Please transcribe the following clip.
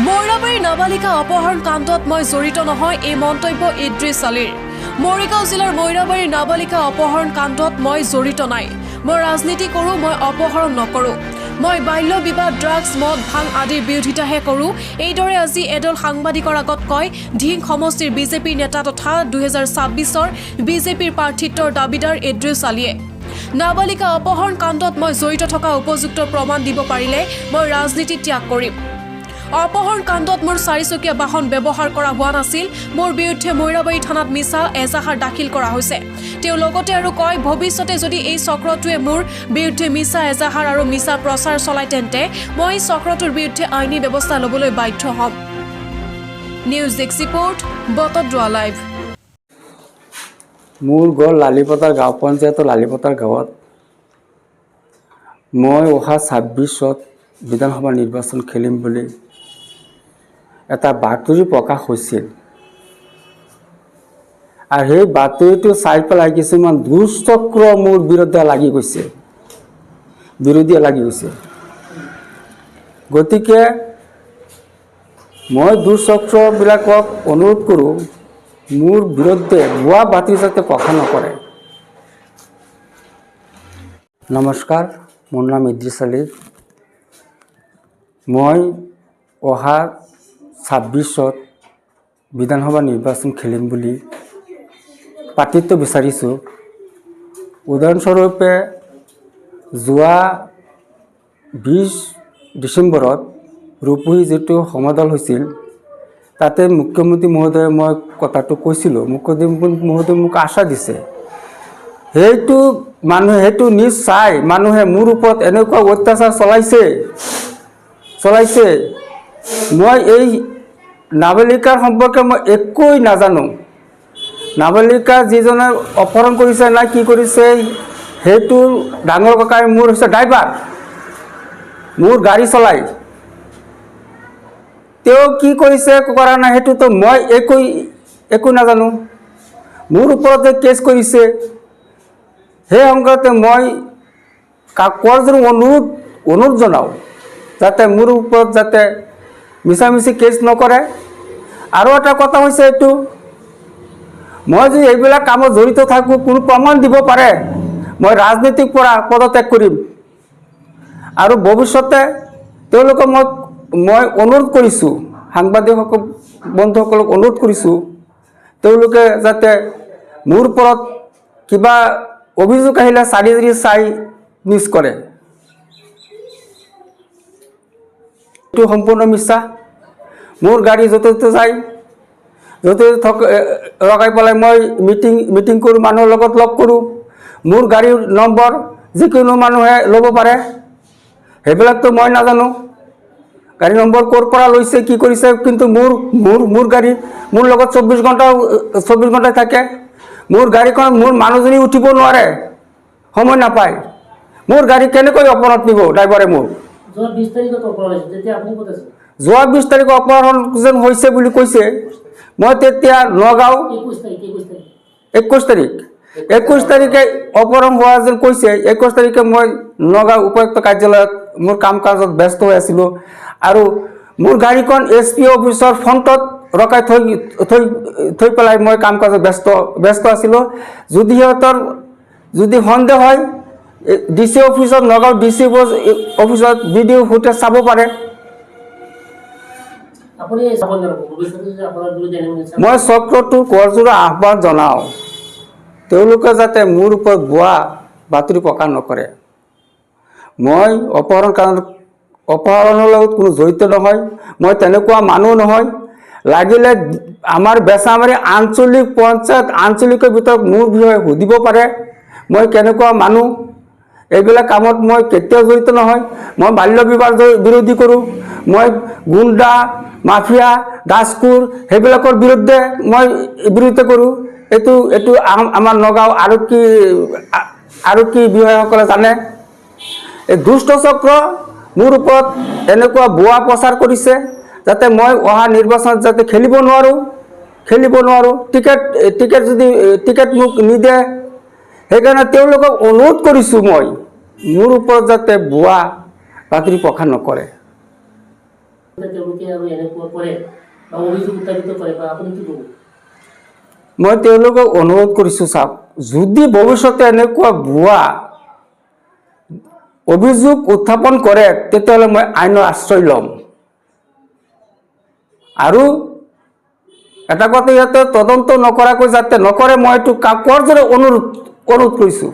মৈৰাবাৰীৰ নাবালিকা অপহৰণ কাণ্ডত মই জড়িত নহয় এই মন্তব্য ইদ্ৰিছ আলীৰ। মৰিগাঁও জিলাৰ মৈৰাবাৰীৰ নাবালিকা অপহৰণ কাণ্ডত মই জড়িত নাই। মই ৰাজনীতি কৰোঁ, মই অপহৰণ নকৰোঁ। মই বাল্য বিবাহ, ড্ৰাগছ, মদ, ভাং আদিৰ বিৰোধিতাহে কৰোঁ। এইদৰে আজি এদল সাংবাদিকৰ আগত কয় ধিং সমষ্টিৰ বিজেপিৰ নেতা তথা 2026 বিজেপিৰ প্ৰাৰ্থিত্বৰ দাবীদাৰ ইদ্ৰিছ আলীয়ে। নাবালিকা অপহৰণ কাণ্ডত মই জড়িত থকা উপযুক্ত প্ৰমাণ দিব পাৰিলে মই ৰাজনীতি ত্যাগ কৰিম। অপহৰণ কাণ্ডত মোৰ চাৰিচকীয়া বাহন ব্যৱহাৰ কৰা হোৱা নাছিল। মোৰ বিৰুদ্ধে মৈৰাবাৰী থানাত মিছা এজাহাৰ দাখিল কৰা হৈছে। তেওঁ লগতে আৰু কয় ভৱিষ্যতে যদি এই চক্ৰটোৱে মোৰ বিৰুদ্ধে মিছা এজাহাৰ আৰু মিছা প্ৰচাৰ চলায় তেন্তে মই এই চক্ৰটোৰ বিৰুদ্ধে আইনী ব্যৱস্থা ল'বলৈ বাধ্য হ'ম। News desk report, Batadrava live. মোৰ ঘৰ লালিপতাৰ গাঁও পঞ্চায়তৰ লালিপতাৰ গাঁৱত। মই অহা 26ত বিধানসভা নিৰ্বাচন খেলিম বুলি এটা বাতৰি প্ৰকাশ হৈছিল আৰু সেই বাতৰিটো চাই পেলাই কিছুমান দুষ্চক্ৰ মোৰ বিৰুদ্ধে লাগি গৈছে, গতিকে মই দুষ্চক্ৰবিলাকক অনুৰোধ কৰোঁ মোৰ বিৰুদ্ধে ভুৱা বাতৰি যাতে প্ৰকাশ নকৰে। নমস্কাৰ, মোৰ নাম ইদ্ৰিছ আলী। মই অহা 26ত বিধানসভা নিৰ্বাচন খেলিম বুলি প্ৰাৰ্থিত্ব বিচাৰিছোঁ। উদাহৰণস্বৰূপে যোৱা 20 ডিচেম্বৰত ৰূপহী যিটো সমাদল হৈছিল তাতে মুখ্যমন্ত্ৰী মহোদয়ে মই কথাটো কৈছিলোঁ। মুখ্যমন্ত্ৰী মহোদয়ে মোক আশা দিছে। সেইটো নিউজ চাই মানুহে মোৰ ওপৰত এনেকুৱা অত্যাচাৰ চলাইছে। মই এই নাবালিকাৰ সম্পৰ্কে মই একোৱেই নাজানো। নাবালিকা যিজনে অপহৰণ কৰিছে না কি কৰিছে, সেইটো ডাঙৰ ককাই মোৰ হৈছে ড্ৰাইভাৰ, মোৰ গাড়ী চলাই। তেওঁ কি কৰিছে কৰা নাই সেইটোতো মই একো নাজানো। মোৰ ওপৰত যে কেছ কৰিছে সেই সংক্ৰান্তে মই কাকজৰ অনুৰোধ জনাওঁ যাতে মোৰ ওপৰত যাতে মিছামিছি কেছ নকৰে। আৰু এটা কথা হৈছে এইটো, মই যদি এইবিলাক কামত জড়িত থাকোঁ, কোনো প্ৰমাণ দিব পাৰে, মই ৰাজনীতিৰ পৰা পদত্যাগ কৰিম। আৰু ভৱিষ্যতে তেওঁলোকক মই অনুৰোধ কৰিছোঁ, সাংবাদিক বন্ধুসকলক অনুৰোধ কৰিছোঁ, তেওঁলোকে যাতে মোৰ ওপৰত কিবা অভিযোগ আহিলে চাই নিউজ কৰে। এইটো সম্পূৰ্ণ মিছা। মোৰ গাড়ী য'তে ত'তে যায়, য'তে লগাই পেলাই মই মিটিং কৰোঁ, মানুহৰ লগত লগ কৰোঁ। মোৰ গাড়ীৰ নম্বৰ যিকোনো মানুহে ল'ব পাৰে, সেইবিলাকতো মই নাজানো। গাড়ী নম্বৰ ক'ৰ পৰা লৈছে, কি কৰিছে, কিন্তু মোৰ গাড়ী মোৰ লগত 24 ঘণ্টাই থাকে। মোৰ গাড়ীখন মোৰ মানুহজনী উঠিব নোৱাৰে, সময় নাপায়। মোৰ গাড়ী কেনেকৈ অপহৰণ নিব ড্ৰাইভাৰে মোৰ? যোৱা 20 তাৰিখে অপহৰণ যেন হৈছে বুলি কৈছে। মই তেতিয়া নগাঁও 21 তাৰিখে অপহৰণ হোৱা যেন কৈছে। 21 তাৰিখে মই নগাঁও উপায়ুক্ত কাৰ্যালয়ত মোৰ কাম কাজত ব্যস্ত হৈ আছিলোঁ আৰু মোৰ গাড়ীখন SP অফিচৰ ফ্ৰণ্টত ৰখাই থৈ পেলাই মই কাম কাজত ব্যস্ত আছিলোঁ। যদি সন্দেহ হয় DC অফিচত, নগাঁও DC অফিচত ভিডিঅ' ফুটেজ চাব পাৰে। মই চক্ৰটোৰ কৰজোৰা আহ্বান জনাওঁ, তেওঁলোকে যাতে মোৰ ওপৰত ভুৱা বাতৰি প্ৰকাশ নকৰে। মই অপহৰণৰ লগত কোনো জড়িত নহয়, মই তেনেকুৱা মানুহ নহয়। লাগিলে আমাৰ বেচামাৰী আঞ্চলিক পঞ্চায়ত আঞ্চলিকৰ ভিতৰত মোৰ বিষয়ে সুধিব পাৰে, মই কেনেকুৱা মানুহ। এইবিলাক কামত মই কেতিয়াও জড়িত নহয়। মই বাল্য বিবাহ বিৰোধী কৰোঁ, মই গুণ্ডা মাফিয়া দাসকুৰ সেইবিলাকৰ বিৰুদ্ধে কৰোঁ। এইটো আমাৰ নগাঁও আৰক্ষী বিষয়াসকলে জানে। এই দুষ্ট চক্ৰ মোৰ ওপৰত এনেকুৱা ভুৱা প্ৰচাৰ কৰিছে যাতে মই অহা নিৰ্বাচনত যাতে খেলিব নোৱাৰোঁ। টিকেট মোক নিদিয়ে। সেইকাৰণে তেওঁলোকক অনুৰোধ কৰিছোঁ, মই মোৰ ওপৰত যাতে ভুৱা বাতৰি প্ৰকাশ নকৰে। তেওঁলোকে আৰু এনেকুৱা কৰে বা অভিযোগ উত্থাপিত কৰে বা আপুনি কি ক'ব? মই তেওঁলোকক অনুৰোধ কৰিছোঁ, চাওক, যদি ভৱিষ্যতে এনেকুৱা ভুৱা অভিযোগ উত্থাপন কৰে তেতিয়াহ'লে মই আইনৰ আশ্ৰয় ল'ম। আৰু এটা কথা, ইয়াতে তদন্ত নকৰাকৈ যাতে নকৰে, মই এইটো কাকোৰ দৰে অনুৰোধ কৰিছোঁ।